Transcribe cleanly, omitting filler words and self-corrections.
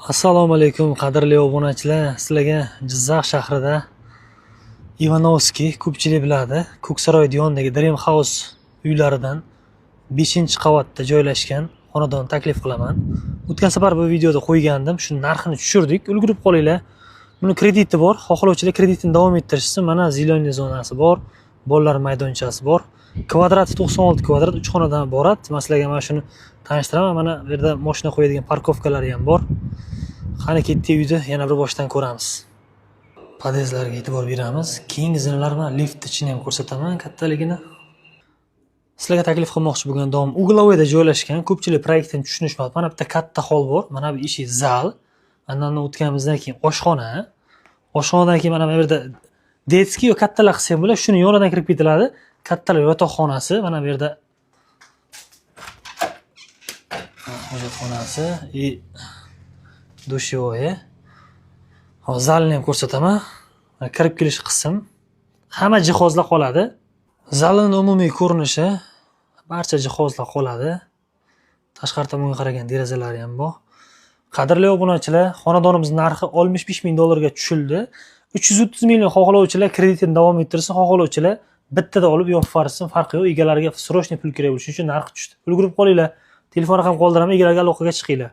Assalomu alaykum qadrli obunachilar. Sizlarga Jizzax shahrida Ivanovskiy ko'pchilik biladi. Ko'ksaroy yonidagi Dream House uylaridan 5-qavatda joylashgan xonadon taklif qilaman. O'tgan safar bu videoda qo'ygandim. Shu narxini tushirdik. Ulgurib qolinglar. Buni krediti bor. Xohlovchilar kreditini davom ettirishsin. Mana ziloniy zonasi bor. Bolalar maydonchasi bor. Kvadrati 96 kvadrat, 3 xonadan iborat. Sizlarga mana shuni tanishtiraman. Mana bu yerda mashina qo'yadigan parkovkalari ham bor. Qani ketdik uyda yana bir boshdan ko'ramiz. Podyezdlarga e'tibor beramiz. Keyingi zinalar bilan lift ichini ham ko'rsataman kattaligini. Sizlarga taklif qilmoqchi bo'lgan dom uglovoyda joylashgan. Ko'pchilik proyektini tushunishmadi. Mana bitta katta hol bor. Mana bu eshik zal. Andan o'tganimizdan keyin oshxona. Oshxonadan keyin mana bu yerda detskiy va kattalar qilsa ham bo'ladi. Shuni yonidan kirib ketiladi. Kattalar yotoqxonasi. Mana bu yerda hojatxonasi dushovoyi. Hozir zalni ham ko'rsataman. Kirib kelish qism. Hamma jihozlar qoladi. Zalning umumiy ko'rinishi barcha jihozlar qoladi. Tashqari tomonga qaragan derazalari ham bor. Qadrli obunachilar, xonadonimiz narxi $65,000 tushildi. 330 million xohlovchilar kreditini davom ettirsin, xohlovchilar bittada olib yopib farsin, farqi yo'q. Egalariga srochniy pul kerak bo'lishi uchun narxi tushdi. Ulgurib qolinglar. Telefon raqam qoldiraman, egalarga aloqaga chiqinglar.